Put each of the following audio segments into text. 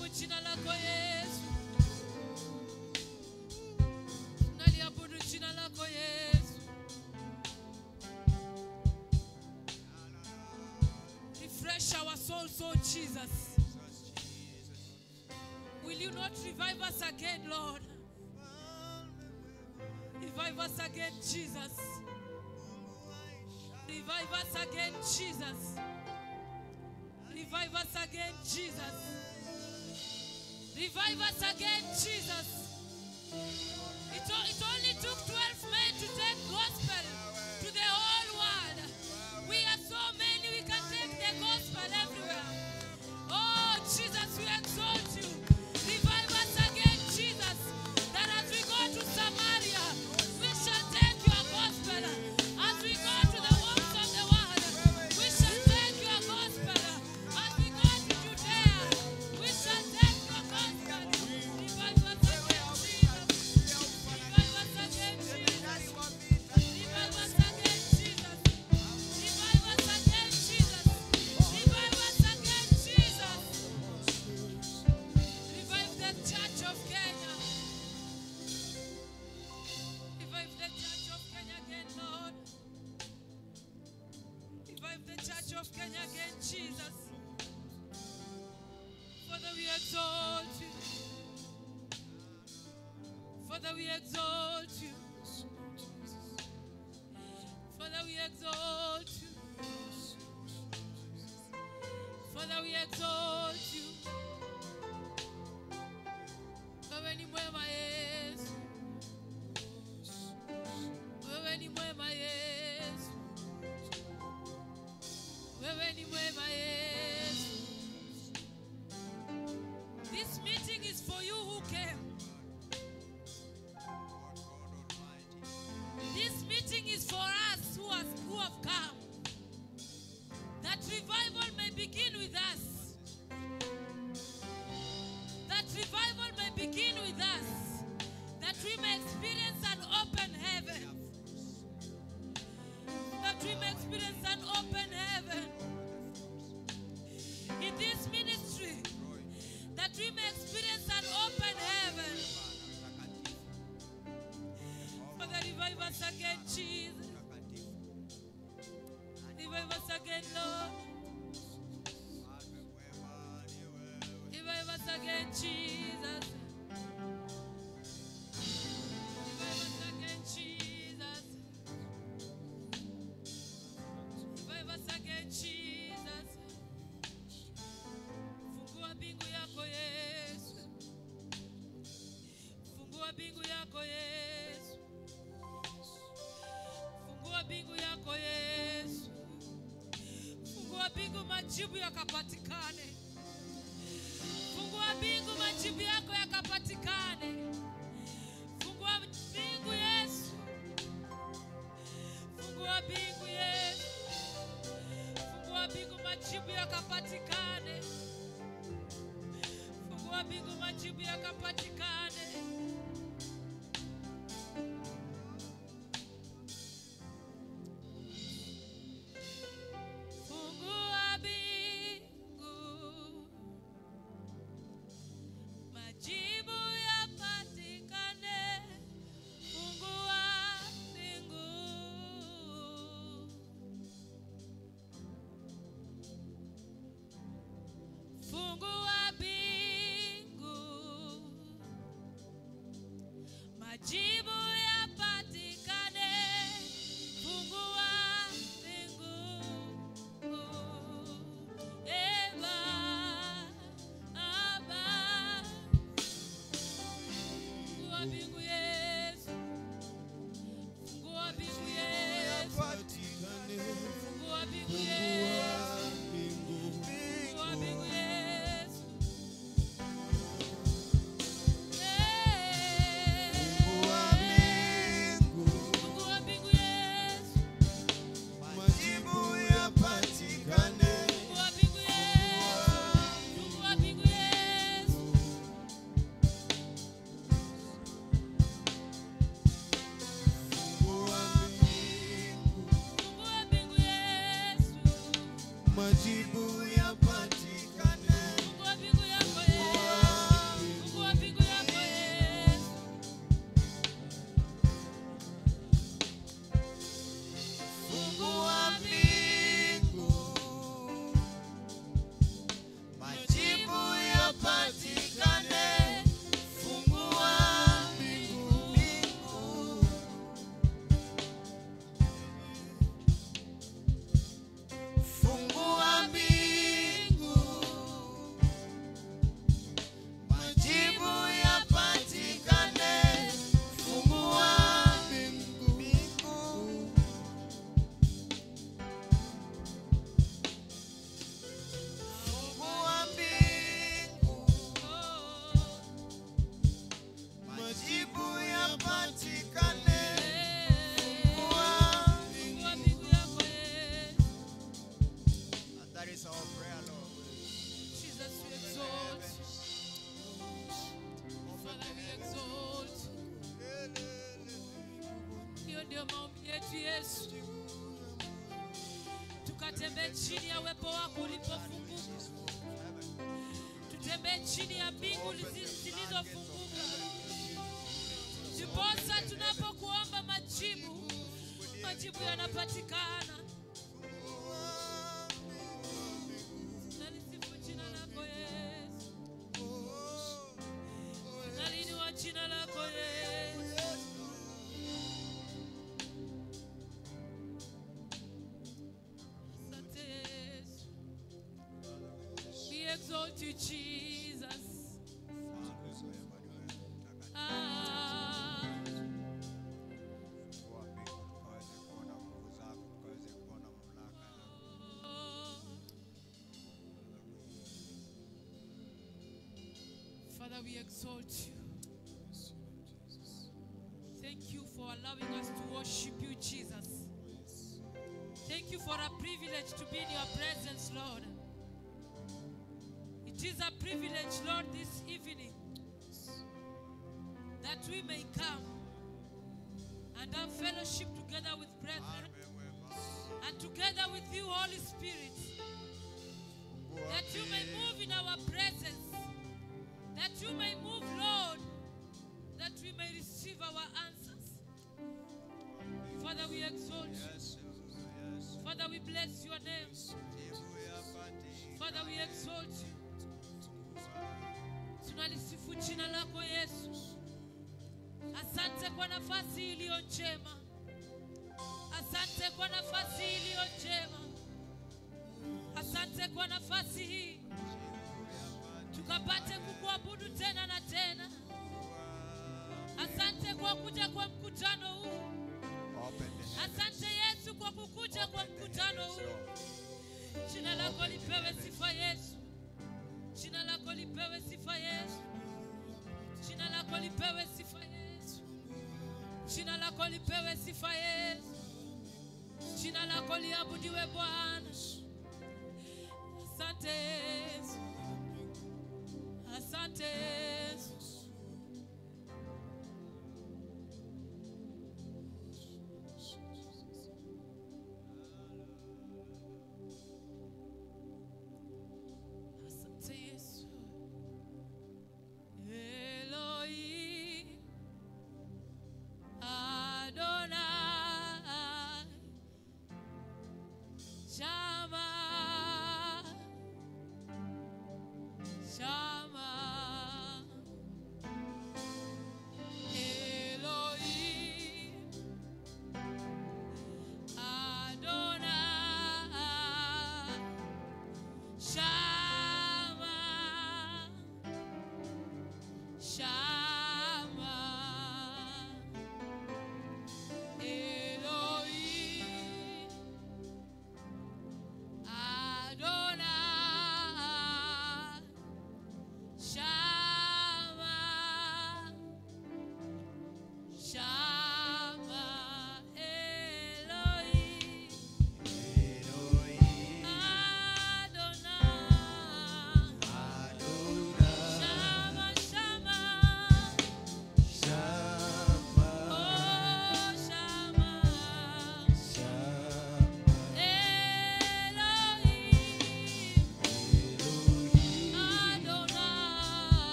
Tunaliabudu jina lako Yesu. Tunaliabudu jina lako Yesu. Refresh our souls, oh Jesus. Will you not revive us again, Lord? Revive us again, Jesus. Revive us again, Jesus. Revive us again, Jesus. Revive us again, Jesus. It only took 12 men to take gospel to the whole world. We are so many, we can take the gospel everywhere. Oh, Jesus, we exalt you. Revive us again, Jesus, that as we go to Samaria, we shall take your gospel. As we go to the works of the world, we shall take your gospel. As we go to Judea, we shall take your gospel. Revive us again, Jesus. Revive us again, Jesus. Revive us again, Jesus. Revive us again, Jesus. Revive us again, Jesus. Revive the church of Kenya. Revive the church of Kenya again, Lord. Revive the church of Kenya again, Jesus. Father, we exalt you. Father, we exalt you. Father, we exalt you. Father, we exalt you. Wewe ni mwema Yesu. Wewe ni mwema Yesu. Wewe ni mwema Yesu. This meeting is for you who came. This meeting is for us who have come. That revival may begin with us. That revival may begin with us. That we may experience an open heaven. That we may experience an open heaven. In this ministry, that we may experience an open heaven. Father, revive us again, Jesus. Revive us again, Lord. Revive us again, Jesus. Revive us again, Jesus. Revive us again, Jesus. Fungua bingu yako Yesu. Fungua bingu yako Yesu. Fungua bingu yako Yesu. Fungua bingu majibu yakapatikane. Fungua bingu majibu yako yakapatikane. Fungua bingu Yesu. Fungua bingu Yesu. Fungua bingu majibu yakapatikane. Fungua bingu majibu yakapatikane. Fungua bingu, majibu yapatikane. Fungua bingu, fungua bingu, majibu yapatikane. Fungua bingu, Eva, Aba. Fungua bingu Yesu. Fungua bingu Yesu. Fungua bingu Yesu. Fungua bingu Yesu. Fungua bingu Yesu. Majibu yapatikane. Fungua bingu Yesu. Fungua bingu Yesu. Fungua bingu. Fungua bingu Yesu. Majibu yapatikane. Fungua bingu yako Yesu. that is our prayer, Lord. Jesus, we exalt you. Father, we exalt you. Hiyo ndio maombi yetu Yesu. Tukatembee chini ya uwepo wako ulipofunguka. Tutembee chini ya mbingu zilizofunguka. Ndiposa tunapokuomba majibu yanapatikana. Nalisifu jina lako Yesu. Naliinua jina lako Yesu. Asante Yesu. We exalt you, Jesus. Father, we exalt you. Thank you for allowing us to worship you, Jesus. Thank you for a privilege to be in your presence, Lord. It is a privilege, Lord, this evening that we may come and have fellowship together with brethren and together with you, Holy Spirit, that you may move in our presence, that you may move, Lord, that we may receive our answers. Father, we exalt you. Father, we bless your name. Father, we exalt you. Tunalisifu jina lako Yesu. Asante kwa nafasi iliyo njema. Asante kwa nafasi iliyo njema. Asante kwa nafasi hii. Tukapate kukuabudu tena na tena. Asante kwa kuja kwa mkutano huu. Asante Yesu kwa kukuja kwa mkutano huu. Jina lako lipewe sifa Yesu. Jina lako lipewe sifa Yesu. Jina lako lipewe sifa Yesu. Jina lako lipewe sifa Yesu. Jina lako liabudiwe Bwana. Asante Yesu. Asante Yesu. Asante Yesu. Elohim Adonai Shama Shama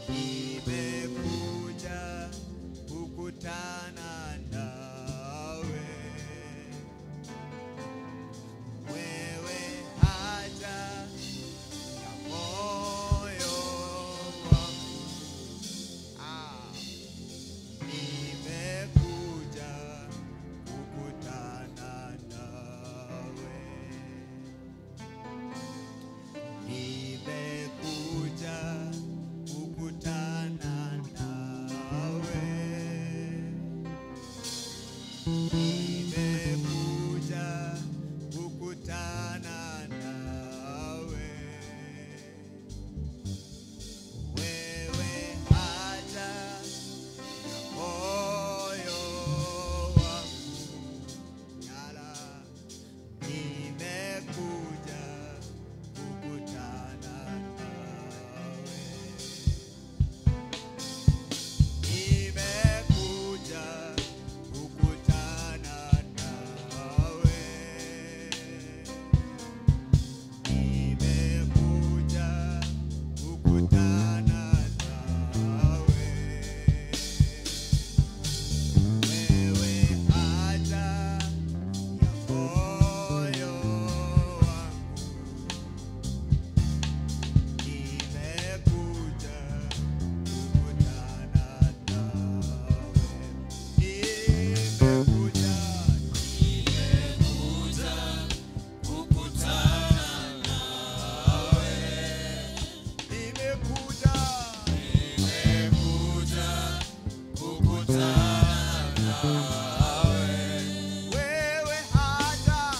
nimekuja kukutana nawe. Wewe haja ya moyo wangu. Nimekuja kukutana nawe. Nimekuja kukutana nawe. Nimekuja kukutana nawe. Wewe haja ya moyo wangu. Yala, nimekuja kukutana nawe. Nimekuja kukutana nawe. Nimekuja kukutana nawe. Wewe haja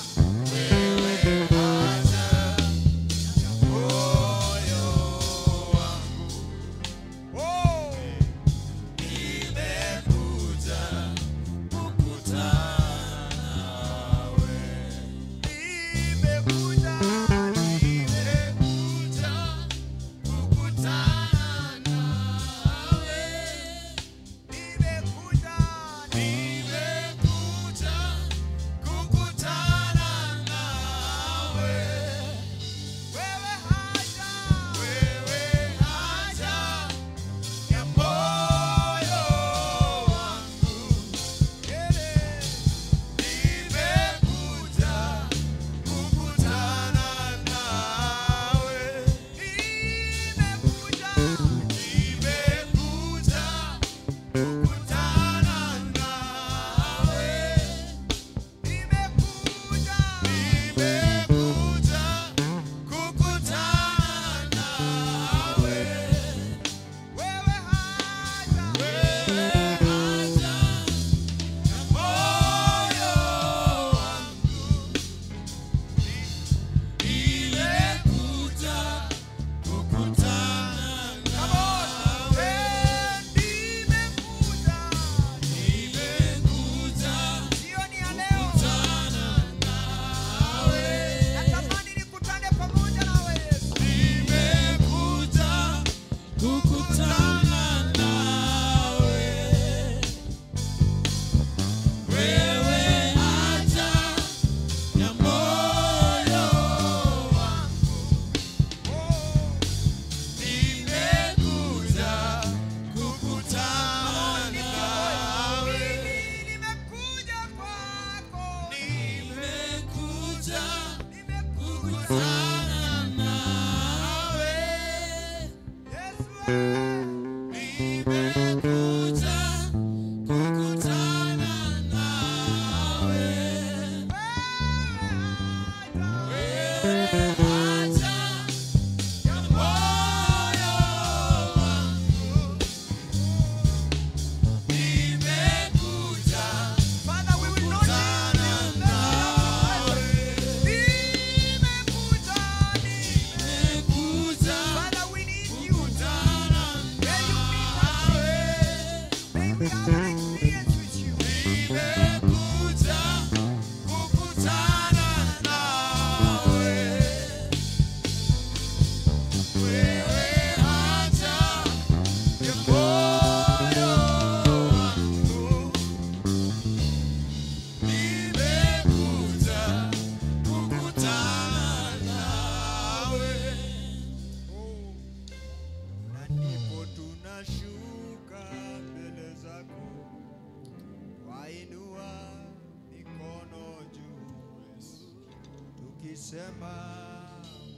ya moyo wangu. Nimekuja kukutana nawe. Nimekuja wewe haja ya moyo wangu. Oh, nimekuja tunashuka mbele zako, wainua mikono juu, tukisema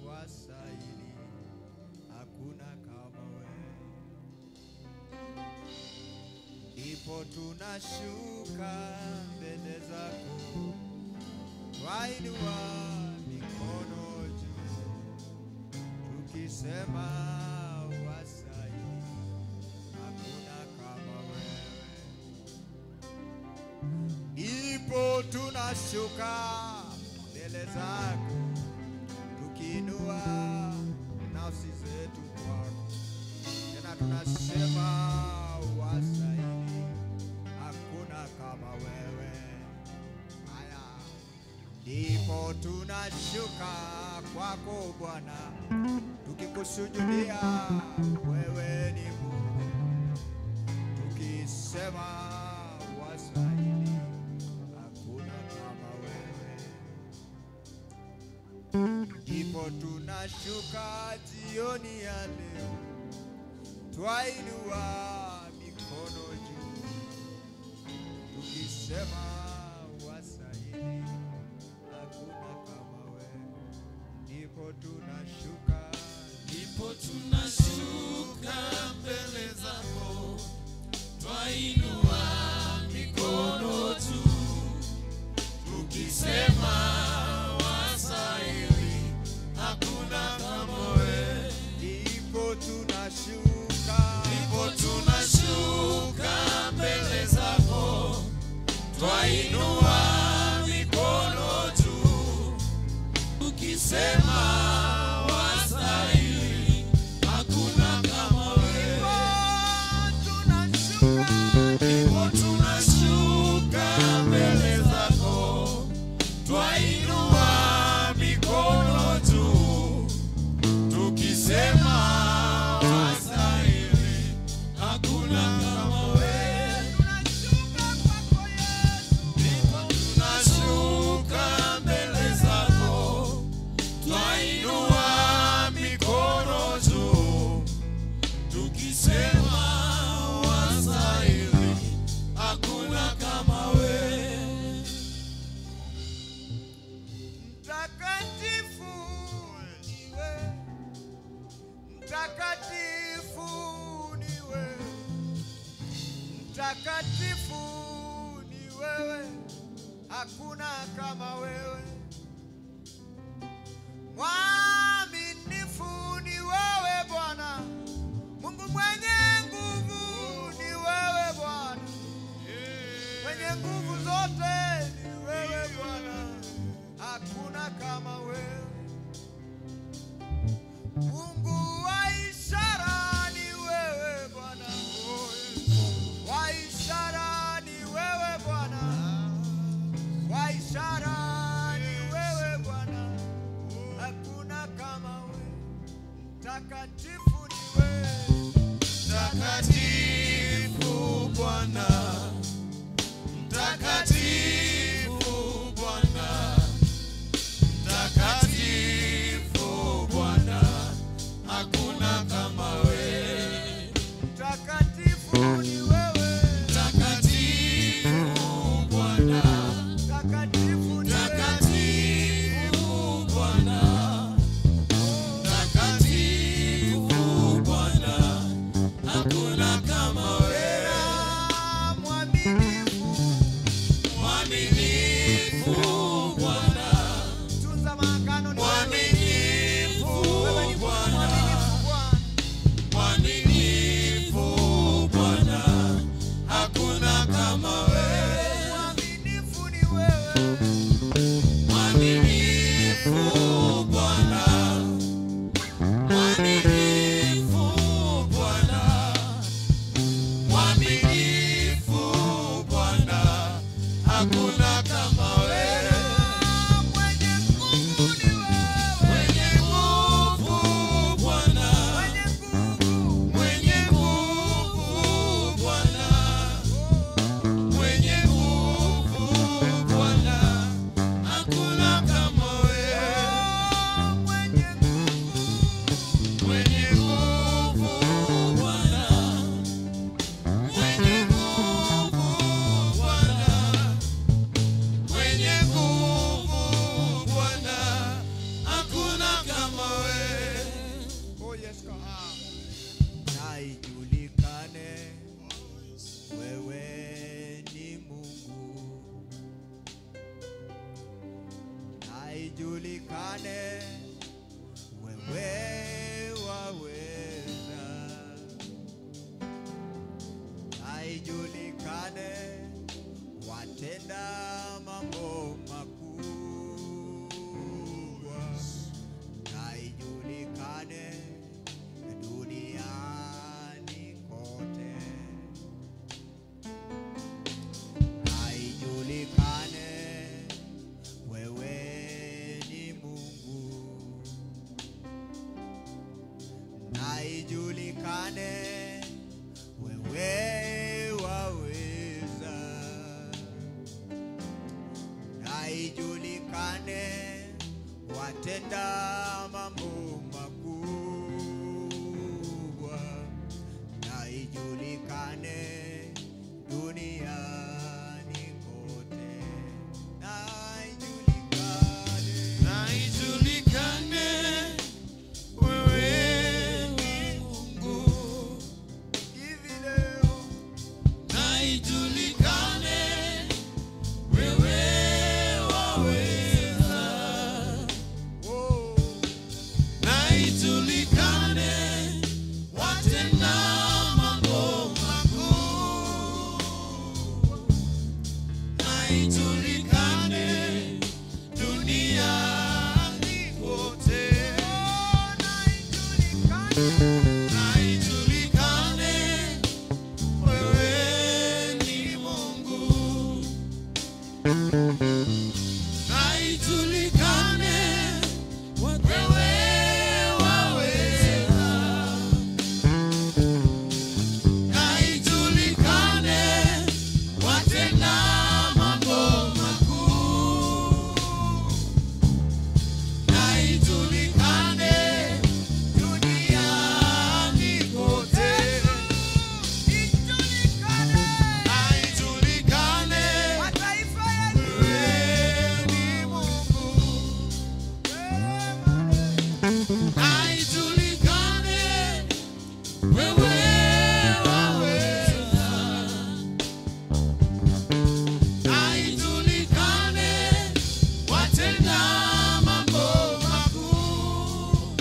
wastahili, hakuna kama wewe. Ndipo tunashuka mbele zako, wainua mikono juu, tukisema wastahili, hakuna kama wewe. Ndipo tunashuka mbele zako, tukiinua nafsi zetu kwako, tena tunasema wastahili, hakuna kama wewe. Haya, ndipo tunashuka kwako Bwana, tukikusujudia wewe ni Mungu, tukisema wastahili, hakuna kama wewe. Ndipo tunashuka jioni ya leo, twainua mikono juu, tukisema wastahili, hakuna kama wewe. Ndipo tunashuka mbele zako, twainua mikono juu, tukisema wastahili, hakuna kama wewe. Ndipo tunashuka mbele zako, twainua mikono juu, tukisema wastahili, hakuna kama wewe. Ndipo tunashuka mbele zako, twainua mikono juu, tukisema wastahili, hakuna kama wewe. Ndipo tunashuka mbele zako, twainua mikono juu, tukisema wastahili, hakuna kama wewe. mtakatifu niwe, mtakatifu niwe, mtakatifu ni wewe, hakuna kama wewe. Mwaminifu ni wewe Bwana, Mungu mwenye nguvu ni wewe Bwana, mwenye nguvu zote ni wewe Bwana, hakuna kama wewe. Mungu wa ishara ni wewe Bwana, wa ishara ni wewe Bwana, wa ishara ni watenda mambo makubwa, na ijulikane duniani kote, na ijulikane wewe ni Mungu. hivi leo, Na ijulikane wewe waweza. oh, Na ijulikane watenda mambo makuu. Na ijulikane duniani kote. na ijulikane Na ijulikane wewe ni Mungu. Na ijulikane wewe waweza. Na ijulikane watenda mambo makuu. Na ijulikane duniani kote. ijulikane Na ijulikane mataifa yetu, wewe ni Mungu. Na ijulikane wewe waweza. Na ijulikane watenda mambo makuu.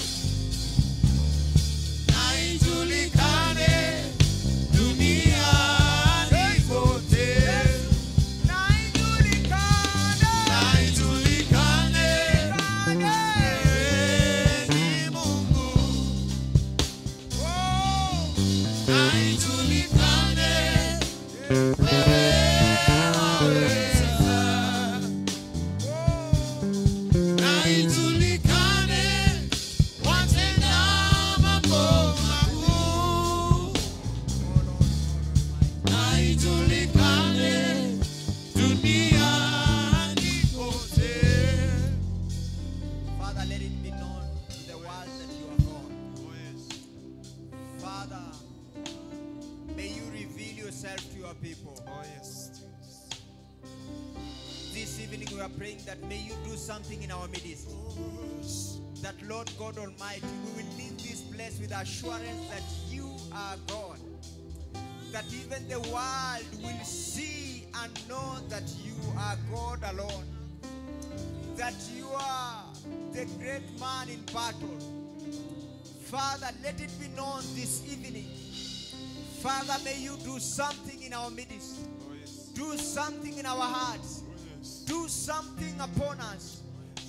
Na ijulikane duniani kote. na ijulikane Na ijulikane wewe ni Mungu. Na ijulikane wewe waweza. Na ijulikane watenda mambo makuu. Na ijulikane duniani kote. Father, let it be known to the world that you are God. Father, may you reveal yourself to your people. This evening we are praying that may you do something in our midst. That Lord God Almighty, we will leave this place with assurance that you are God. That even the world will see and know that you are God alone. That you are the great man in battle. Father, let it be known this evening. Father, may you do something in our midst. Do something in our hearts. Do something upon us.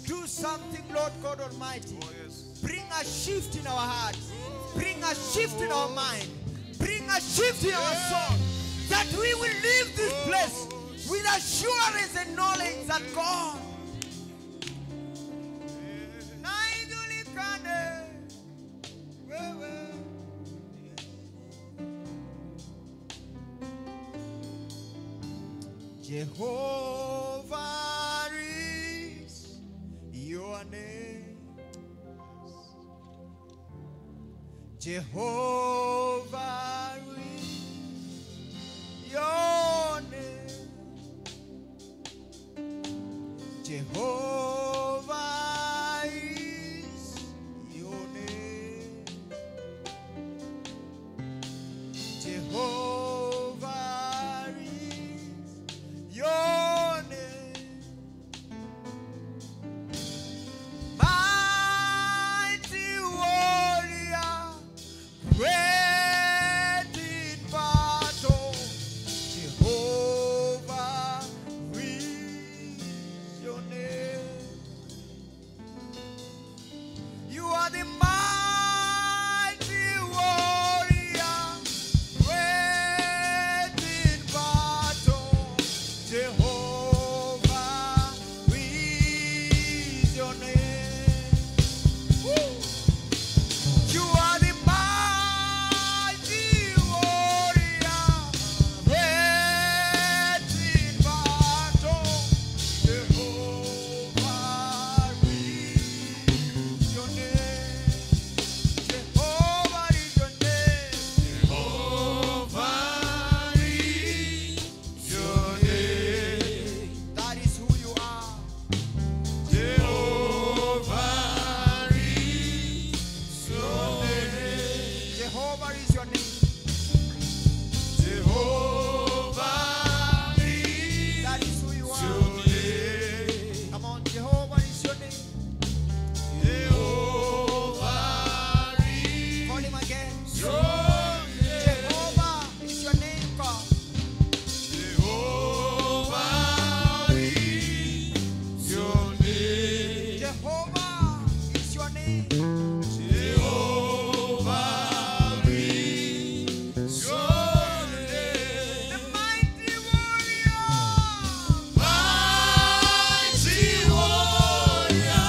Do something, Lord God Almighty. Bring a shift in our hearts. Bring a shift in our mind. Bring a shift in our soul. That we will leave this place with assurance and knowledge that God. Na ijulikane wewe. Jehovah is your name. Jehovah is your name. Jehovah is your name. Jehovah is your name. Mighty warrior, praise Jehovah is your name. Jehovah is That is who you your are. name. Come on, Jehovah is your name. Jehovah is Call him again. your name. Jehovah is your name, God. Jehovah is your name. Jehovah is your name. Jehovah is your name. The mighty warrior. Mighty warrior,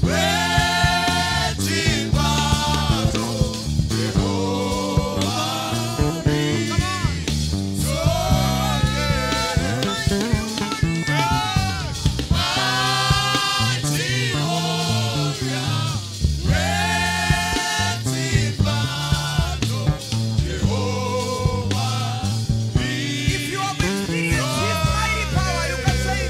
great in battle. Jehovah is your name. Mighty warrior, great in battle. Jehovah If you have experienced his mighty power, you can say,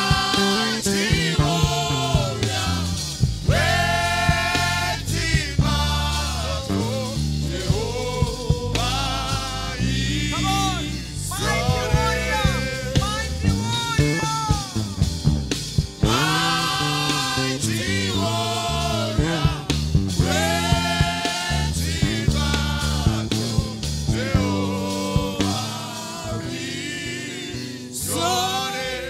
Mighty warrior, great in battle. Jehovah is come on, mighty warrior, mighty warrior. mighty warrior, great in battle. Jehovah is your name.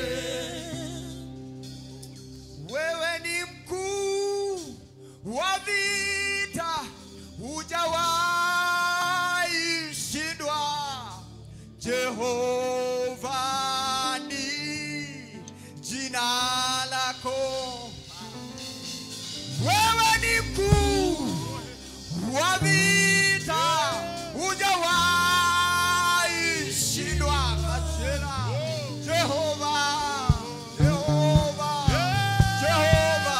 Wewe ni mkuu wa vita, hujawahi shindwa. Jehova ni jina lako. Wewe ni mkuu wa vita, hujawahi shindwa. Jehova, Jehova, Jehova,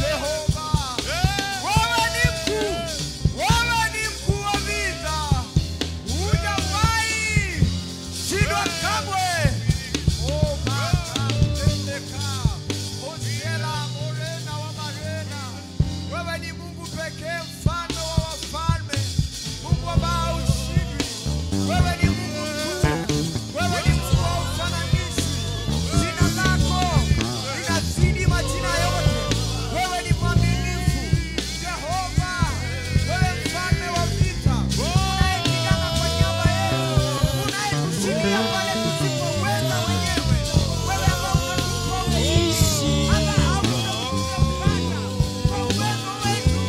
Jehova. Wewe ni mkuu wa vita, hujawahi shindwa kamwe. Oh, Baba, tendeka, Hosea, Morena wa Marena. Wewe ni Mungu pekee, mfalme wa wafalme, Mungu ambao hushindwi. Wewe ni Mungu mkuu, wewe ni Mungu wa ufananishi. Jina lako linazidi majina yote. Wewe ni mwaminifu, Jehova. Wewe mfalme wa vita, unayepigana kwa niaba yetu, unayetushindia pale tusipoweza wenyewe. Wewe ambao unatupa ushindi, hata hauna kutupata kwa uwezo wetu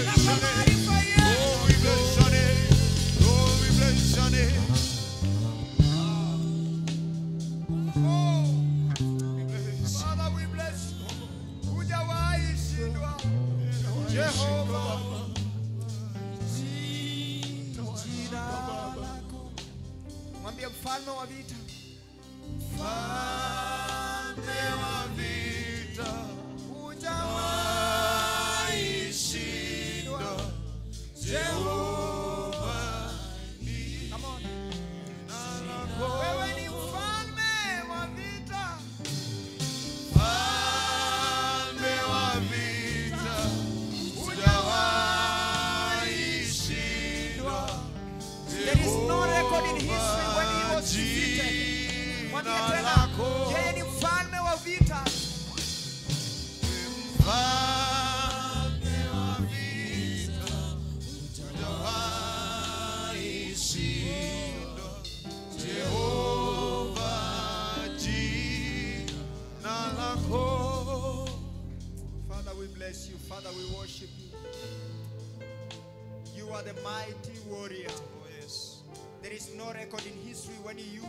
na kwa maarifa yetu. Oh, we bless your name. Oh, we bless your name. Father, we bless you. Hujawahi shindwa. Jehova. Jina lako. Mwambie mfalme wa vita. Mfalme wa vita, Hujawahi shindwa. Jehovah Come on. Wewe ni mfalme wa vita. Mfalme wa vita, hujawahi shindwa. There is no record in history when he was defeated. Mwambie tena, yeye ni mfalme wa vita. Mfalme wa vita, hujawahi shindwa. Jehovah jina lako. Father, we bless you. Father, we worship you. You are the mighty warrior. Oh, yes. There is no record in history when you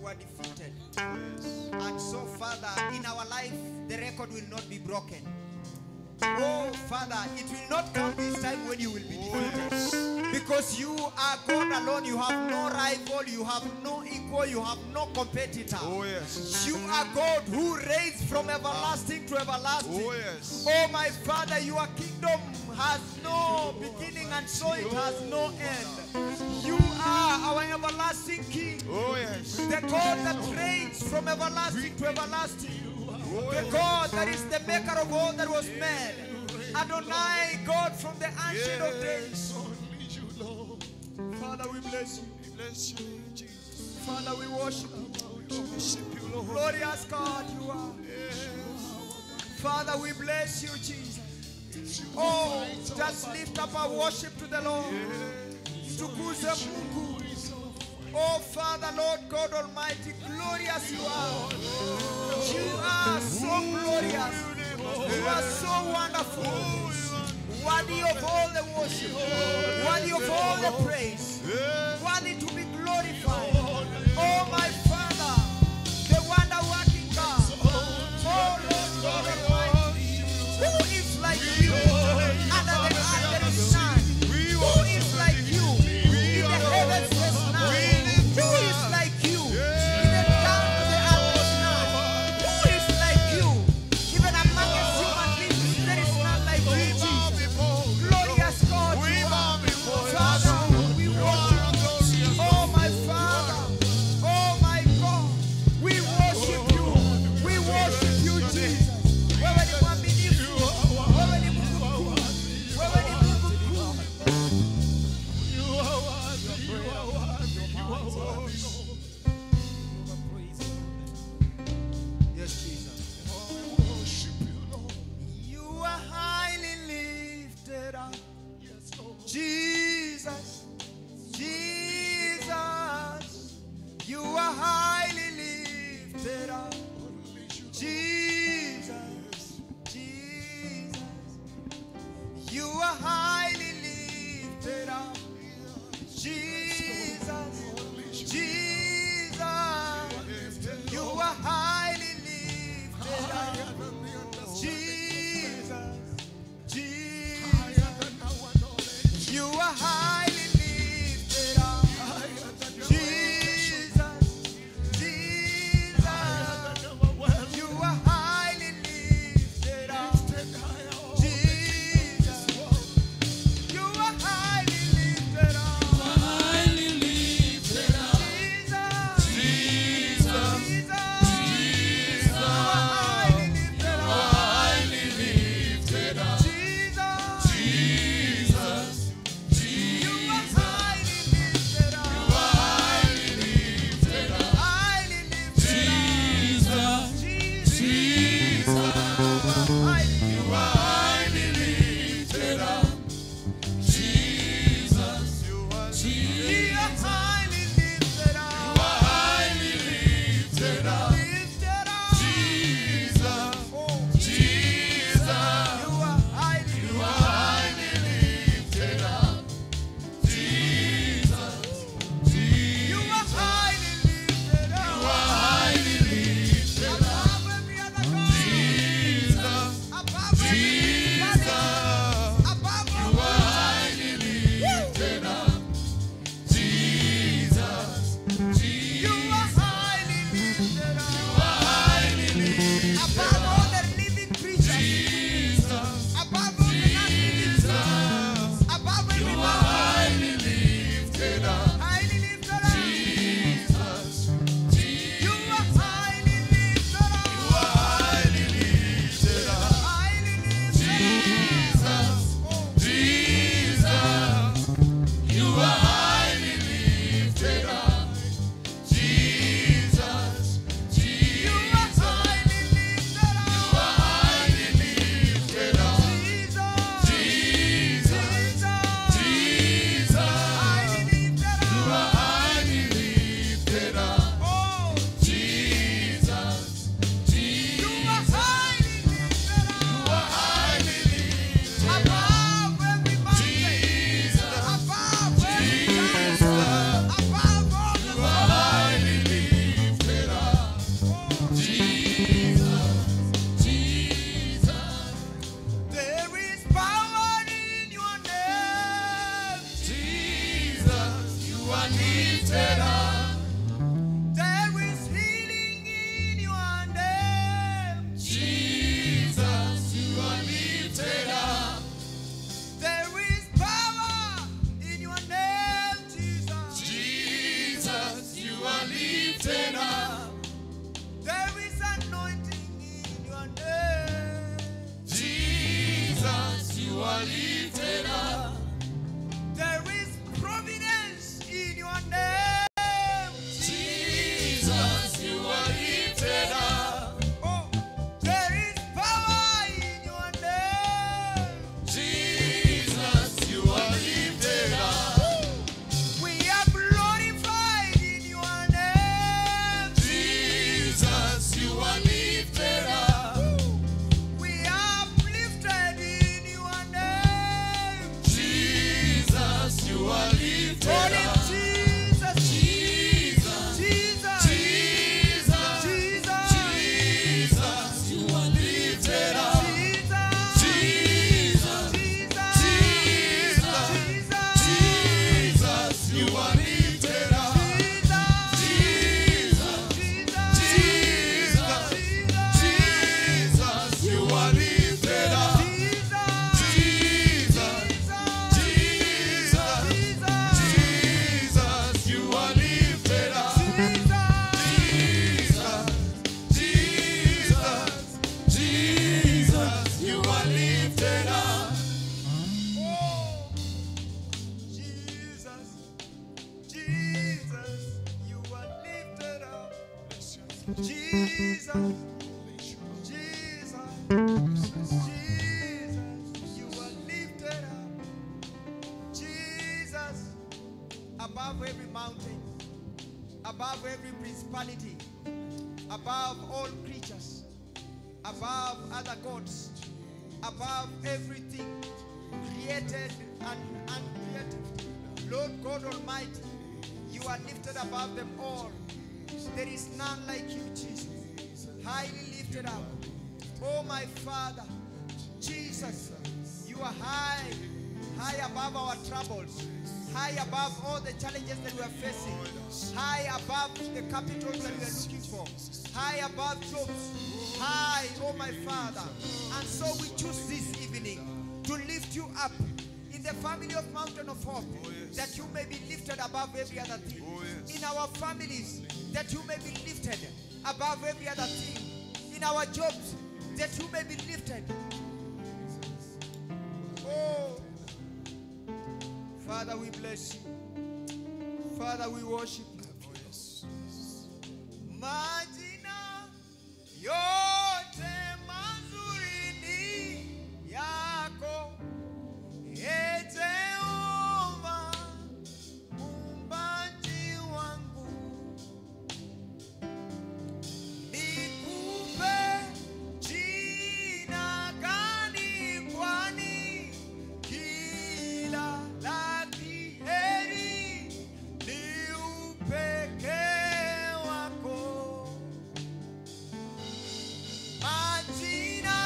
were defeated. Yes. And so, Father, in our life, the record will not be broken. Oh, Father, it will not come this time when you will be defeated. Because you are God alone. You have no rival. You have no equal. You have no competitor. Oh, yes. You are God who reigns from everlasting to everlasting. Oh, yes. Oh, my Father, your kingdom has no beginning and so it has no end. You are our everlasting King. Oh, yes. The God that reigns from everlasting to everlasting. Oh, The yes. God that is the maker of all that was made. Adonai, God from the ancient of days. Yes, only you, Lord. Father, we bless you. We bless your name, Jesus. Father, we worship you. We worship you, Lord. Glorious God, you are. Yes. Father, we bless you, Jesus. It's you Oh, who fights our just battle. lift up our worship to the Lord. Tukuze Mungu. Oh, Father, Lord God Almighty, glorious you are. You are so glorious. You are so wonderful. Worthy of all the worship. Worthy of all the praise. Worthy to be glorified. Oh, my Father, the wonder-working God. Oh, Lord God Almighty, who is like you? Under the earth there is none. Who is like you? In the heavens there's none. Who is like you? Even down to the earth there's none. Who is like you? Even amongst human beings there is none like you, Jesus. Glorious God, you are. Father, we worship you. Oh, my Father. Oh, my God. We worship you. We worship you, Jesus. Wewe ni mwaminifu. Wewe ni Mungu mkuu. Wewe ni Mungu mkuu. You are worthy, you are worthy, you are worthy. Yes, Jesus. Oh, we worship you, Lord. You are highly lifted up. Yes, Lord. Jesus, Jesus, you are highly lifted up. Only you, Jesus, Jesus, you are highly lifted up. Jesus, Jesus, you are highly lifted up. Jesus, Jesus, you are highly lifted up. Jesus, Jesus, you are highly lifted up. Jesus, you are highly lifted up. Jesus, you are lifted Call up. him Jesus. Jesus, Jesus. Jesus, Jesus. Jesus, you are lifted up. Jesus. Jesus, Jesus. Jesus, Jesus, you are lifted up. Jesus, Jesus, Jesus, you are lifted up. Jesus, Jesus, Jesus, you are lifted up. Jesus, Jesus, Jesus, you are lifted up. Oh, Jesus, Jesus, you are lifted up. Jesus, Jesus, you are lifted up. Jesus, above every mountain, above every principality, above all creatures, above other gods, above everything created and uncreated. Lord God Almighty, you are lifted above them all. There is none like you, Jesus. Highly lifted up. Oh, my Father, Jesus, you are high, high above our troubles, high above all the challenges that we are facing, high above the capitals that we are looking for, high above jobs, high, oh my Father. And so we choose this evening to lift you up in the family of Mountain of Hope, that you may be lifted above every other thing. In our families, that you may be lifted above every other thing. In our jobs, that you may be lifted. Oh, Father, we bless you. Father, we worship you. Majina yote mazuri ni yako, Ee Jehova, muumbaji wangu. Nikupe jina gani, kwani kila la heri ni upekee wako. Majina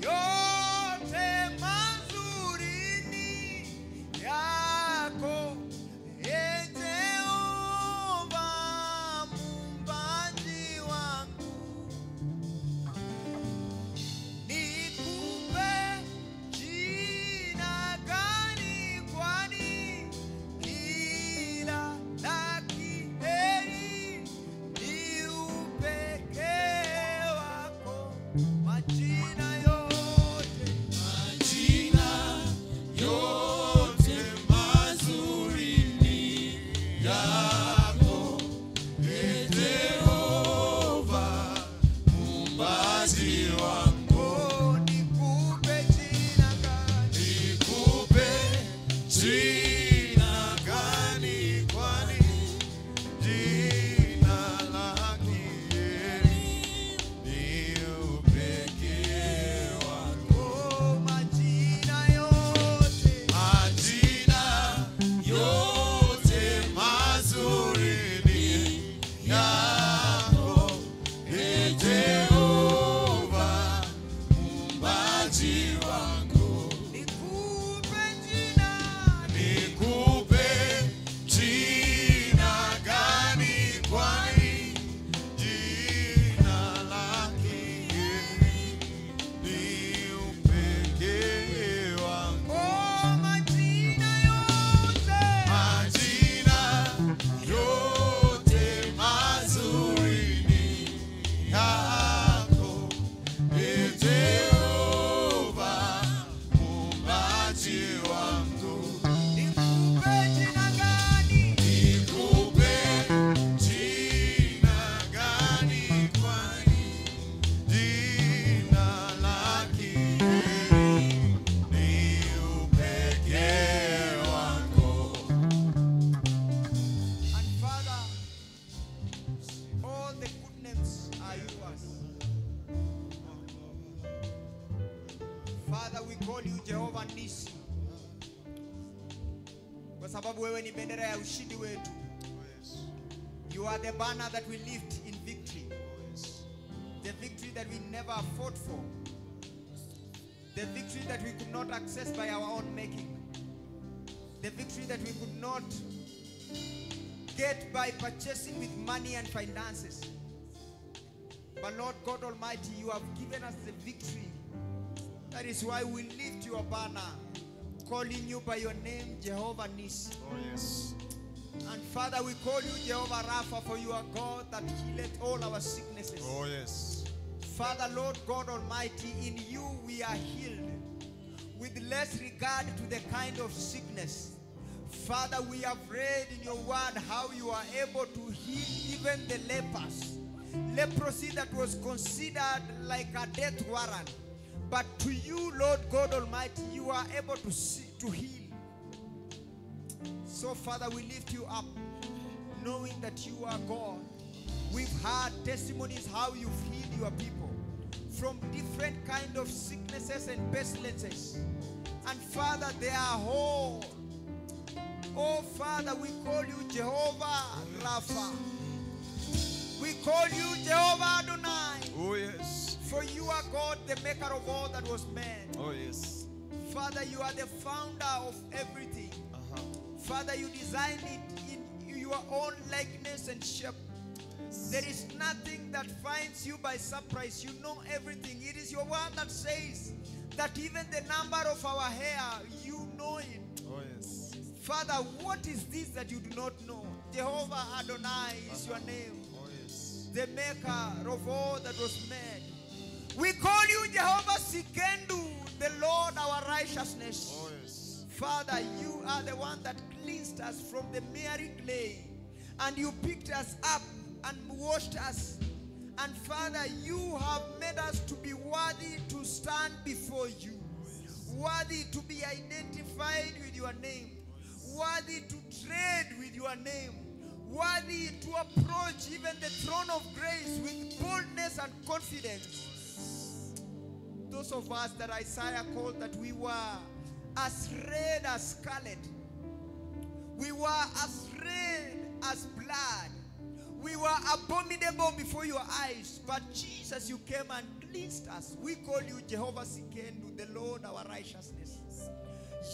yote mazuri ni yako, Ee Jehova, muumbaji wangu. Nikupe jina gani, kwani kila la heri ni upekee wako. Majina yote, Majina yote mazuri ni yako, Ee Jehova, muumbaji wangu. oh, nikupe jina gani, Nikupe jina gani, kwani jina lake ni upekee wako. oh, majina yote, Majina yote mazuri ni yako, Ee Jehova, muumbaji wangu. nikupe jina, Nikupe jina gani, kwani jina lake ni upekee wangu. oh, majina yote, Majina yote mazuri ni yako, Ee Jehova, muumbaji wangu. nikupe jina gani, Nikupe jina gani, kwani jina lake ni upekee wako. and Father, all the good names are yours. Father, we call you Jehovah Nissi. Kwa sababu wewe ni bendera ya ushindi wetu. You are the banner that we lift in victory. The victory that we never fought for. The victory that we could not access by our own making. The victory that we could not get by purchasing with money and finances. But Lord God Almighty, you have given us the victory. That is why we lift your banner, calling you by your name, Jehovah Nissi. Oh, yes. And Father, we call you Jehovah Rapha, for you are God that healeth all our sicknesses. Oh, yes. Father, Lord God Almighty, in you we are healed, with less regard to the kind of sickness. Father, we have read in your word how you are able to heal even the lepers. Leprosy that was considered like a death warrant. But to you, Lord God Almighty, you are able to heal. So, Father, we lift you up, knowing that you are God. We've heard testimonies how you've healed your people from different kind of sicknesses and pestilences. And Father, they are whole. Oh, Father, we call you Jehovah Rapha. We call you Jehovah Adonai. Oh, yes. For you are God, the maker of all that was made. Oh, yes. Father, you are the founder of everything. Father, you designed it in your own likeness and shape. There is nothing that finds you by surprise. You know everything. It is your word that says that even the number of our hair, you know it. Oh, yes. Father, what is this that you do not know? Jehovah Adonai is your name. Oh, yes. The maker of all that was made. We call you Jehovah Sikendu, the Lord our righteousness. Oh, yes. Father, you are the one that cleansed us from the miry clay, and you picked us up and washed us. And Father, you have made us to be worthy to stand before you, worthy to be identified with your name, worthy to trade with your name, worthy to approach even the throne of grace with boldness and confidence. Those of us that Isaiah called that we were as red as scarlet, we were as red as blood, we were abominable before your eyes, but Jesus, you came and cleansed us. We call you Jehovah Sikendu, the Lord our righteousness.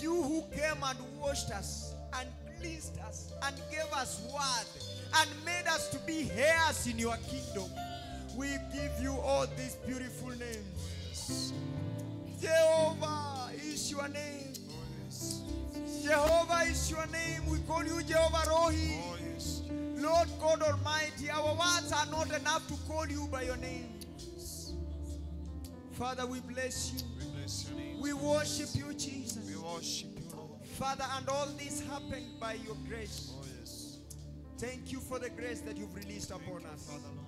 You who came and washed us and cleansed us and gave us worth and made us to be heirs in your kingdom. We give you all these beautiful names. Jehovah is your name. Jehovah is your name. We call you Jehovah Rohi. Oh, yes. Lord God Almighty, our words are not enough to call you by your name. Father, we bless you. We bless your name. We worship you, Jesus. We worship you, Lord. Father, and all this happened by your grace. Oh, yes. Thank you for the grace that you've released upon us. Father, Lord.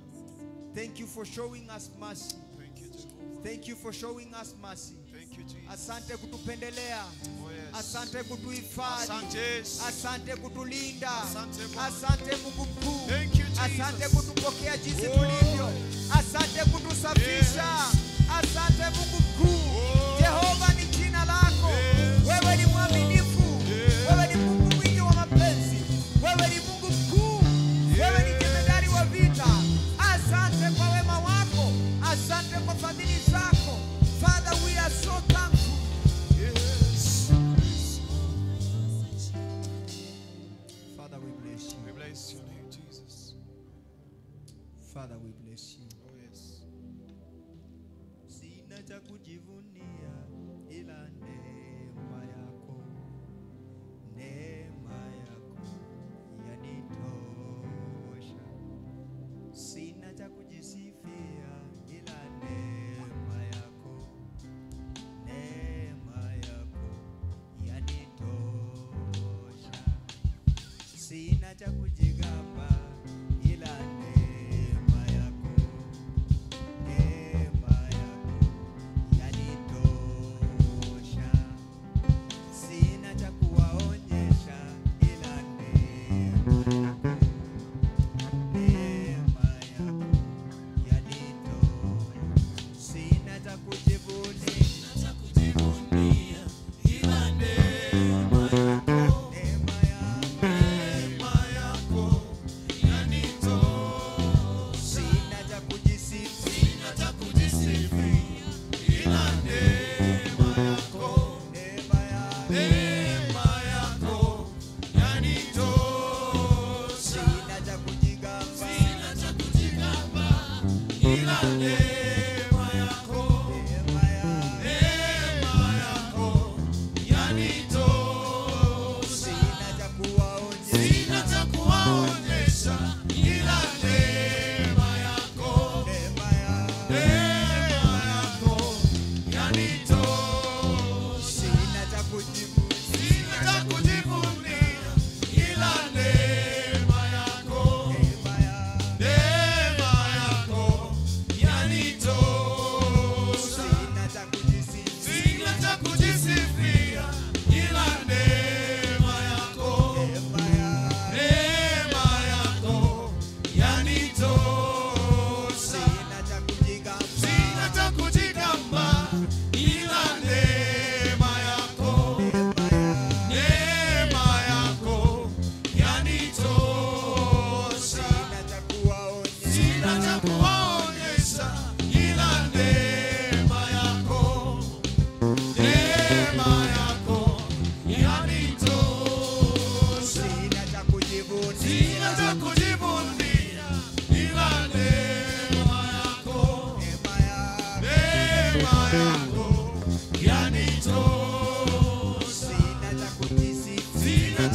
Thank you for showing us mercy. Thank you, Jehovah. Thank you for showing us mercy. Thank you, Jesus. Asante kutupendelea. Oh, yes. Asante kutuhifadhi. Asante. Asante kutulinda. Asante, Bwana. Asante Mungu mkuu. Thank you, Jesus. Asante kutupokea jinsi Oh. tulivyo. Asante kutusafisha. Asante Mungu mkuu. Oh. Jehova ni jina lako. Yes. Wewe ni mwaminifu. Yes. Wewe ni Mungu mwingi wa mapenzi. Wewe ni Mungu mkuu. Wewe ni jemedari wa vita. Asante kwa wema wako. Asante kwa fadhili zako. Father, we are so thankful. Yes. Father, we bless you. We bless your name, Jesus. Father, we bless you. Oh, yes. Sina cha kujivunia ila neema yako. Neema yako yanitosha. Sina cha kujisifia ila neema yako. Neema yako yanitosha. Sina cha kujigamba ila neema yako. Neema yako yanitosha. Sina cha kuwaonyesha ila neema yako. Neema yako yanitosha. Sina cha kujivunia ila neema yako. Neema yako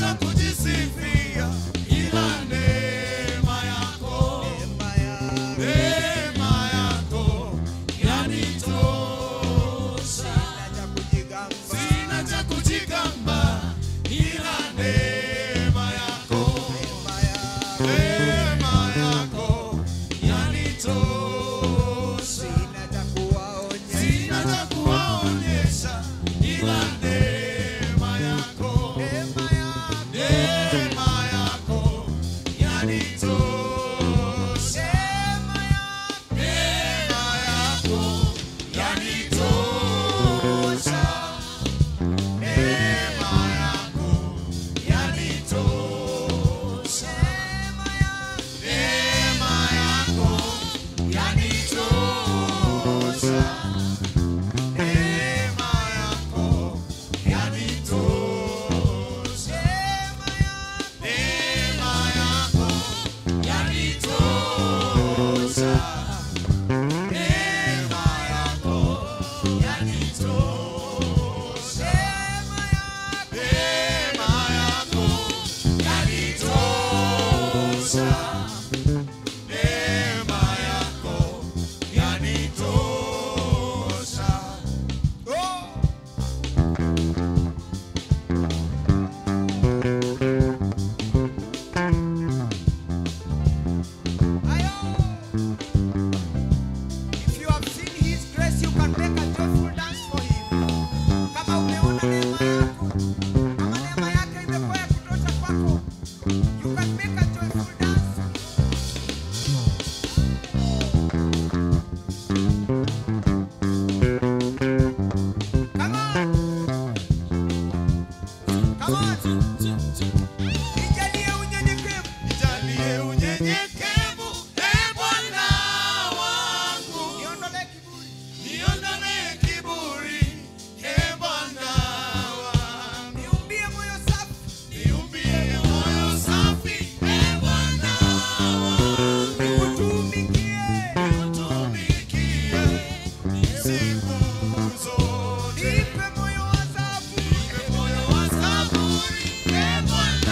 cha kujisifia ila neema yako. Neema yako yanitosha. Sina cha kujigamba ila neema yako. Neema yako yanitosha. Sina cha kuwaonyesha ila neema yako. Neema yako yanitosha. Neema yako yanitosha. Neema yako yanitosha. Neema yako yanitosha. Neema yako yanitosha. Neema yako yanitosha. Neema yako yanitosha. Neema yako yanitosha. Neema yako yanitosha. If you have seen his grace, you can make a joyful dance for him. Kama umeona neema yako, kama neema yake imekuwa ya kutosha kwako, you can make a joyful dance. Come on. Come on. Nijalie unyenyekevu. Nijalie unyenyekevu, Bwana wangu. Niondolee kiburi. Niondolee kiburi, Bwana wangu. Niumbie moyo safi. Niumbie moyo safi, Bwana wangu. Nikutumikie. Nikutumikie siku zote. Nipe moyo wa dhahabu. Nipe moyo wa saburi, Bwana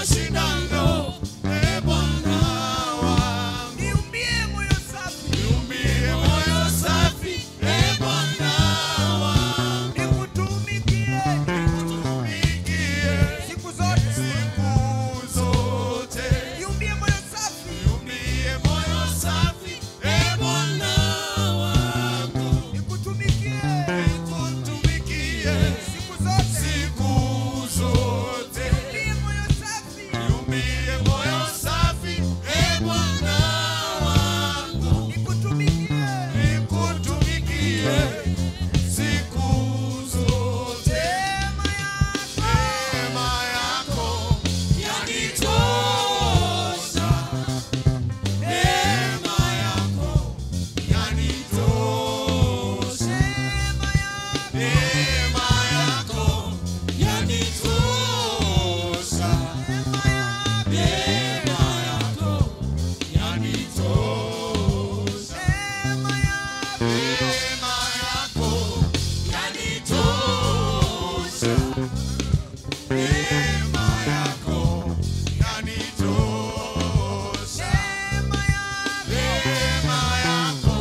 mashindano, e Bwana wangu. Niumbie moyo safi, Niumbie moyo safi, e Bwana wangu. nikutumikie Nikutumikie siku zote. siku zote. Niumbie moyo safi, Niumbie moyo safi, e Bwana wangu. nikutumikie Nikutumikie siku zote. siku zote. Niumbie moyo safi, Niumbie moyo safi, e Bwana wangu. nikutumikie Nikutumikie siku zote. neema yako. Neema yako yanitosha. Neema yako yanitosha. Neema yako. Neema yako yanitosha. Neema yako yanitosha. Neema yako. Neema yako yanitosha. Neema yako yanitosha. Neema yako. Neema yako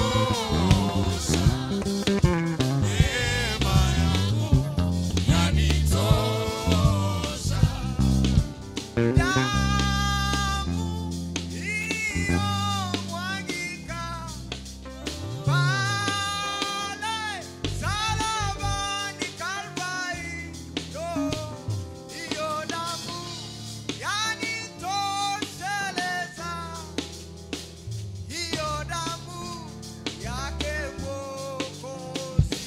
yanitosha. Neema yako yanitosha. Damu iliyomwagika pale msalabani Kalvari, hiyo damu yanitosheleza, hiyo damu yake Mwokozi.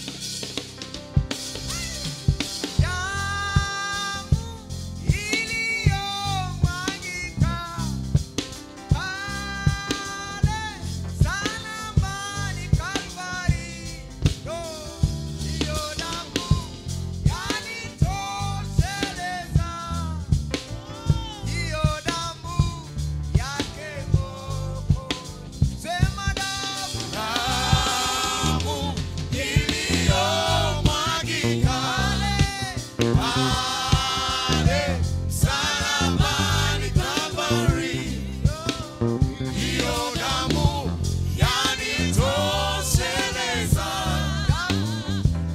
Damu iliyomwagika pale msalabani Kalvari, hiyo damu yanitosheleza, hiyo damu yake Mwokozi. Sema damu Damu iliyomwagika pale msalabani Kalvari, hiyo damu yanitosheleza,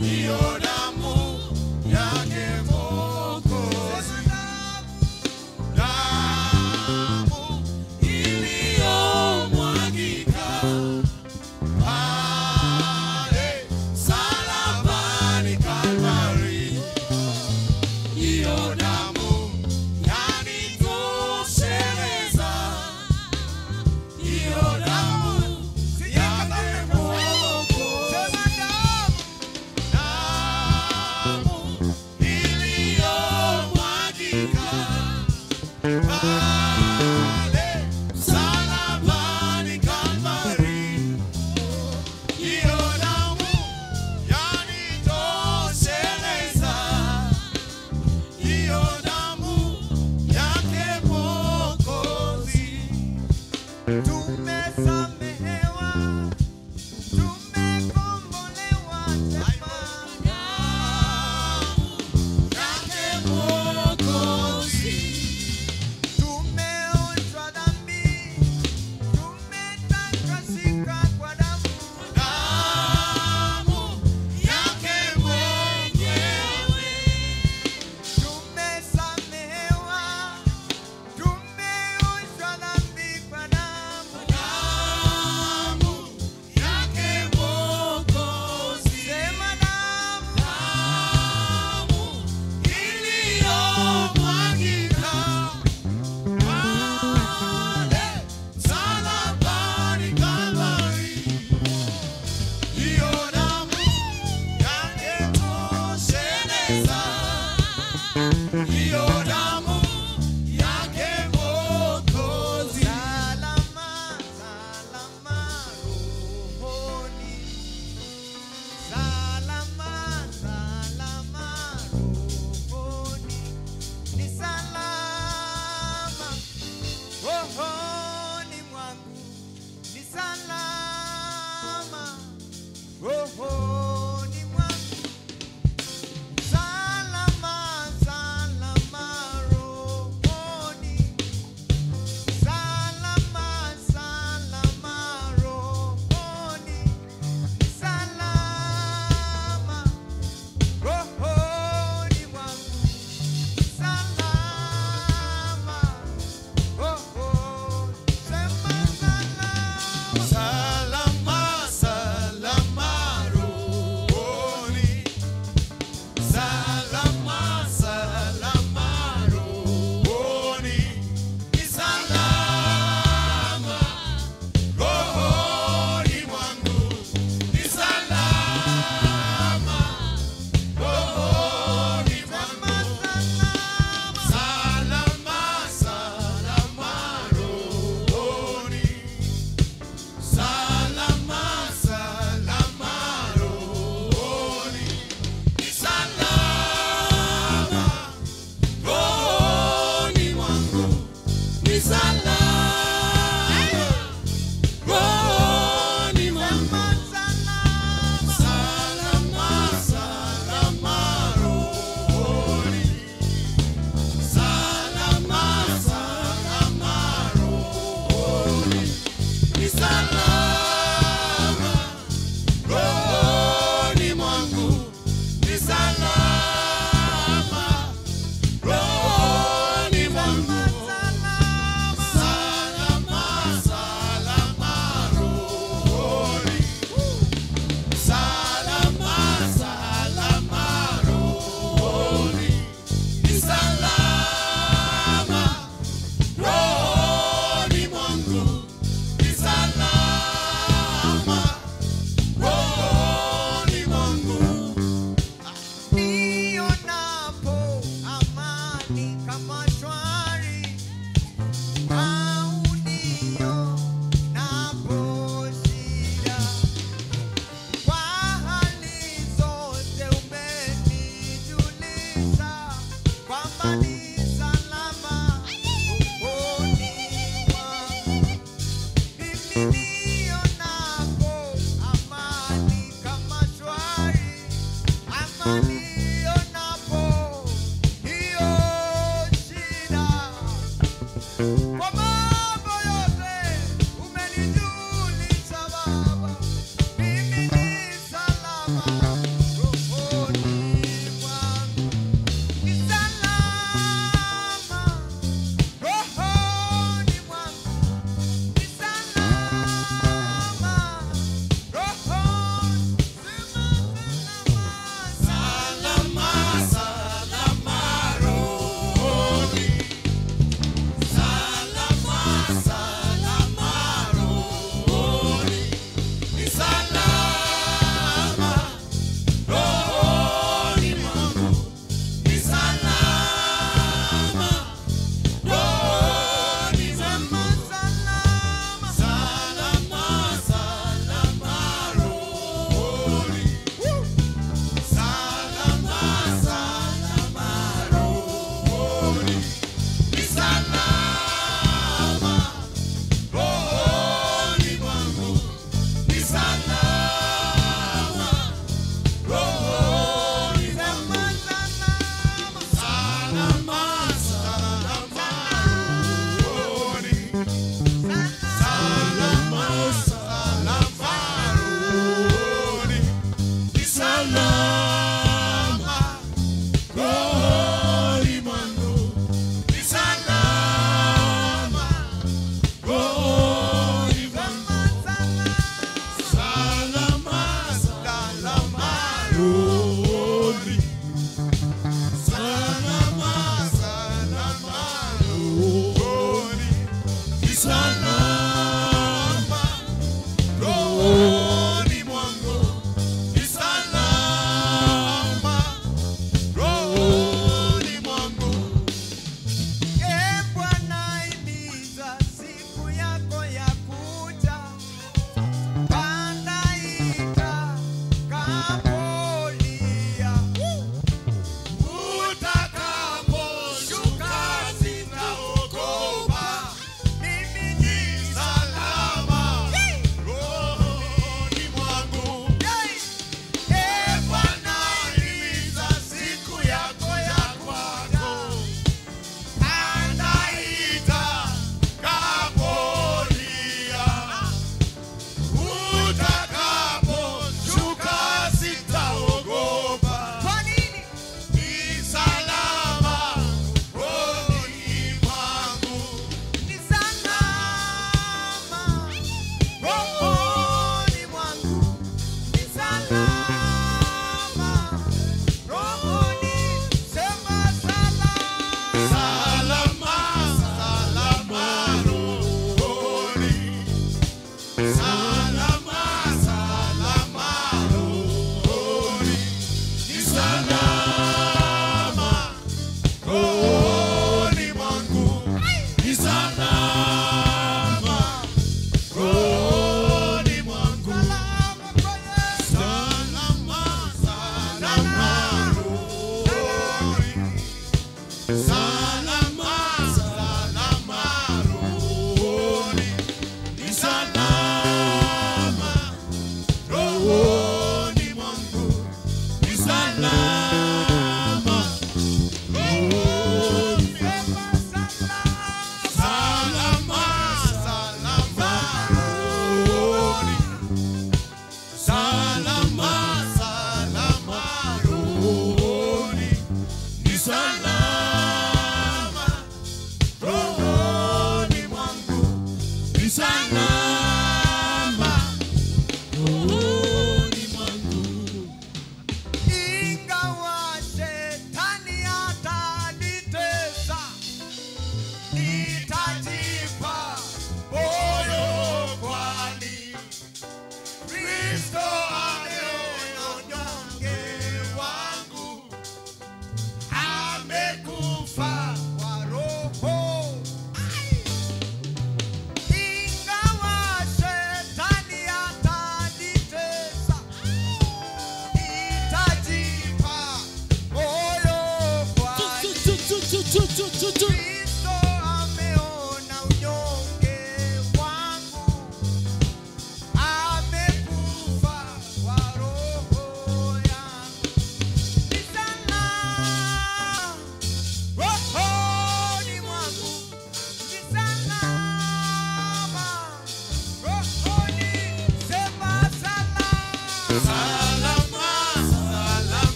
hiyo damu yake Mwokozi. Damu iliyomwagika pale msalabani Kalvari, hiyo damu yanitosheleza, hiyo damu yake Mwokozi. Damu iliyomwagika pale msalabani Kalvari, hiyo damu yanitosheleza, hiyo damu yake Mwokozi. tumesamehewa, tumekombolewa, sema Yake Mwokozi. tumeoshwa dhambi, tumetakasika kwa damu. Damu yake mwenyewe. Tumesamehewa, tumeoshwa dhambi kwa damu. Damu yake Mwokozi. Sema damu. Damu iliyomwagika pale msalabani Kalvari, hiyo damu yanitosheleza, hiyo damu yake Mwokozi. Salama, salama rohoni. Salama, salama rohoni. Ni salama rohoni mwangu. Ni salama rohoni mwangu. Salama, salama kama shwari maunio napo shida. Kwa hali zote umenijulisha kwamba ni salama rohoni mwangu. Mimi nionapo amani kama shwari, amani nionapo hiyo shida.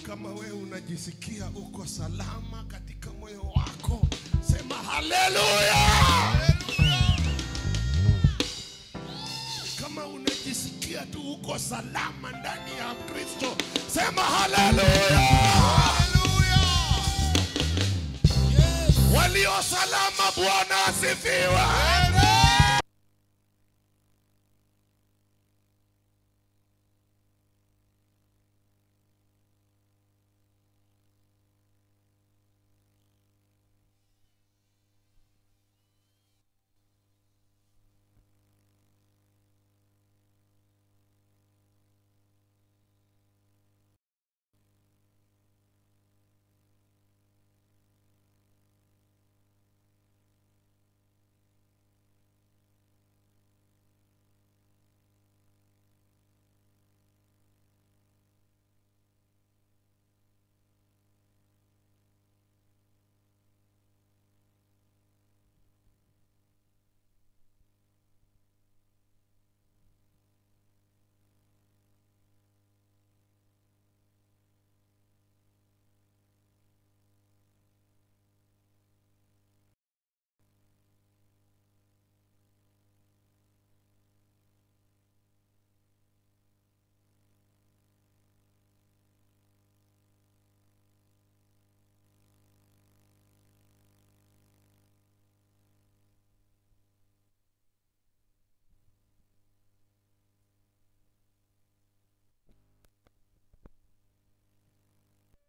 Kama wewe unajisikia uko salama katika moyo wako, sema haleluya. Kama unajisikia tu uko salama ndani ya Kristo, sema haleluya. Walio salama, Bwana asifiwe.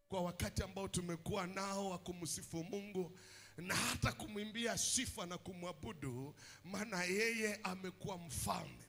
Kwa wakati ambao tumekuwa nao wa kumsifu Mungu na hata kumwimbia sifa na kumwabudu, maana yeye amekuwa mfalme.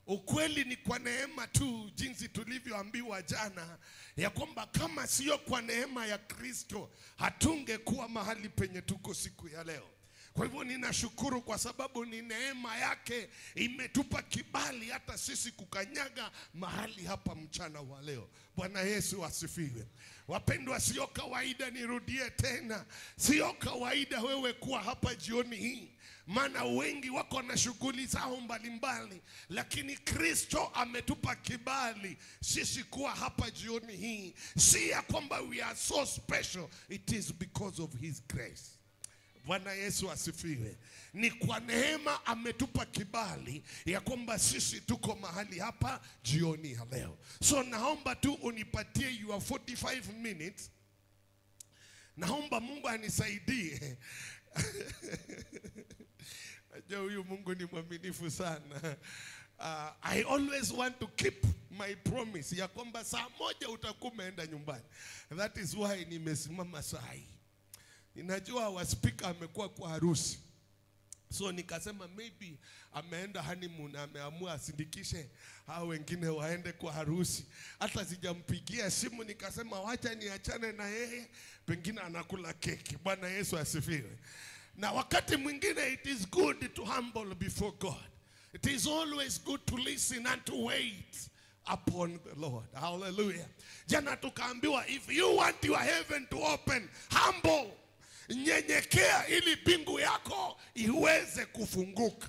Ukweli ni kwa neema tu, jinsi tulivyoambiwa jana, ya kwamba kama sio kwa neema ya Kristo hatungekuwa mahali penye tuko siku ya leo. Kwa hivyo ninashukuru kwa sababu ni neema yake imetupa kibali hata sisi kukanyaga mahali hapa mchana wa leo. Bwana Yesu asifiwe. Wapendwa, sio kawaida, nirudie tena, sio kawaida wewe kuwa hapa jioni hii. Maana wengi wako na shughuli zao mbalimbali, lakini Kristo ametupa kibali sisi kuwa hapa jioni hii. Si ya kwamba we are so special, it is because of his grace. Bwana Yesu asifiwe. Ni kwa neema ametupa kibali ya kwamba sisi tuko mahali hapa jioni ya leo. So naomba tu unipatie your 45 minutes. Naomba Mungu anisaidie. Najua huyu Mungu ni mwaminifu sana. I always want to keep my promise ya kwamba saa moja utakuwa umeenda nyumbani. That is why nimesimama saa hii. Inajua wa speaker amekuwa kwa harusi. So nikasema maybe ameenda honeymoon, ameamua asindikishe hao wengine waende kwa harusi. Hata sijampigia simu, nikasema wacha niachane na yeye, pengine anakula keki. Bwana Yesu asifiwe. Na wakati mwingine it is good to humble before God. It is always good to listen and to wait upon the Lord. Hallelujah. Jana tukaambiwa, if you want your heaven to open, humble. Nyenyekea ili mbingu yako iweze kufunguka.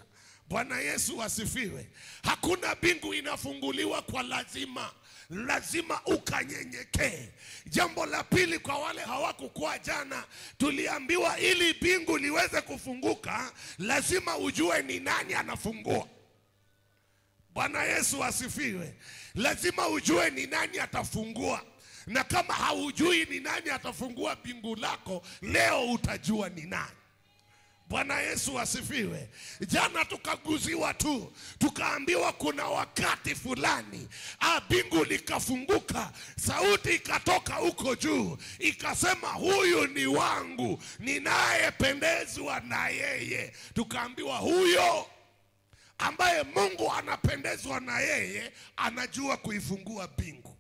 Bwana Yesu asifiwe. Hakuna mbingu inafunguliwa kwa lazima. Lazima ukanyenyekee. Jambo la pili, kwa wale hawakukuwa jana, tuliambiwa ili mbingu liweze kufunguka, lazima ujue ni nani anafungua. Bwana Yesu asifiwe. Lazima ujue ni nani atafungua. Na kama haujui ni nani atafungua mbingu lako, leo utajua ni nani. Bwana Yesu asifiwe. Jana tukaguziwa tu, tukaambiwa kuna wakati fulani mbingu likafunguka, sauti ikatoka huko juu, ikasema huyu ni wangu, ninayependezwa na yeye. Tukaambiwa huyo ambaye Mungu anapendezwa na yeye anajua kuifungua mbingu.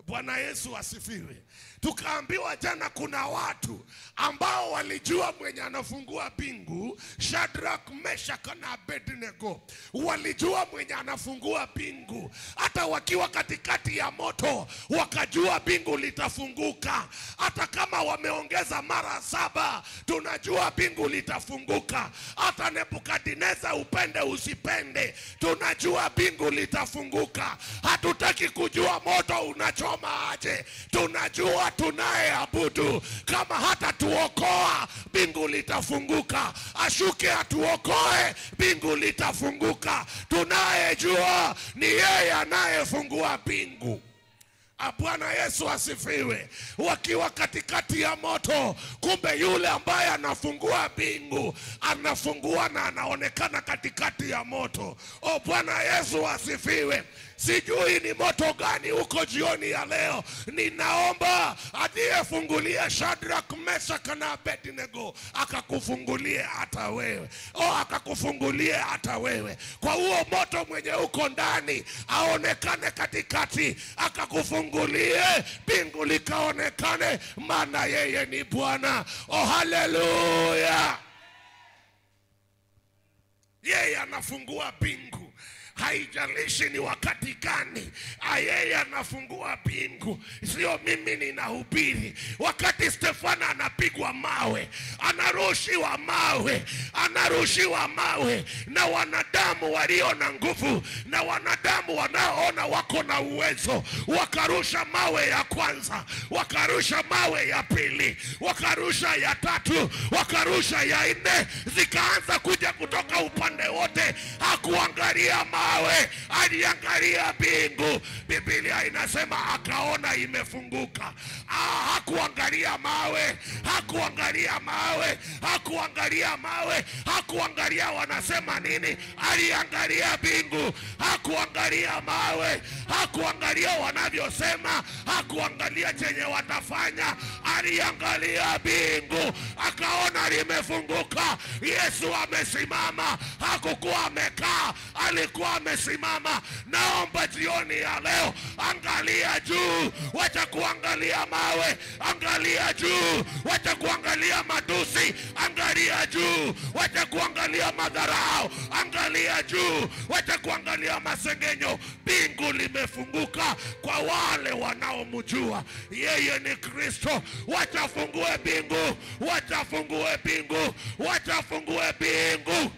Bwana Yesu asifiwe. Tukaambiwa jana kuna watu ambao walijua mwenye anafungua mbingu. Shadrach, Meshach na Abednego walijua mwenye anafungua mbingu. Hata wakiwa katikati ya moto wakajua mbingu litafunguka. Hata kama wameongeza mara 7, tunajua mbingu litafunguka. Hata Nebukadneza upende usipende, tunajua mbingu litafunguka. Hatutaki kujua moto unachoma aje, tunajua tunayeabudu kama hata tuokoa mbingu litafunguka. Ashuke atuokoe, mbingu litafunguka. Tunayejua ni yeye anayefungua mbingu. Bwana Yesu asifiwe. Wakiwa katikati ya moto, kumbe yule ambaye anafungua mbingu anafungua na anaonekana katikati ya moto. Bwana Yesu asifiwe. Sijui ni moto gani uko jioni ya leo. Ninaomba aliyefungulia Shadrach, Meshach na Abednego akakufungulie hata wewe. Akakufungulie hata wewe. Kwa huo moto mwenye uko ndani aonekane katikati, akakufungulie mbingu likaonekane, maana yeye ni Bwana. Haleluya. Yeye anafungua mbingu. Haijalishi ni wakati gani, yeye anafungua mbingu. Sio mimi ninahubiri. Wakati Stefano anapigwa mawe, anarushiwa mawe na wanadamu walio na nguvu na wanadamu wanaoona wako na uwezo, wakarusha mawe ya kwanza, wakarusha mawe ya pili, wakarusha ya 3, wakarusha ya 4, zikaanza kuja kutoka upande wote. Hakuangalia mawe, aliangalia mbingu. Biblia inasema akaona imefunguka. Hakuangalia mawe, hakuangalia wanasema nini. Aliangalia mbingu, hakuangalia mawe, hakuangalia wanavyosema, hakuangalia chenye watafanya. Aliangalia mbingu, akaona limefunguka. Yesu amesimama, hakukuwa amekaa, alikuwa amesimama. Naomba jioni ya leo, angalia juu, wacha kuangalia mawe. Angalia juu, wacha kuangalia madusi. Angalia juu, wacha kuangalia madharau. Angalia juu, wacha kuangalia masengenyo. Mbingu limefunguka kwa wale wanaomjua yeye ni Kristo. Wacha fungue mbingu, wacha fungue mbingu, wacha fungue mbingu.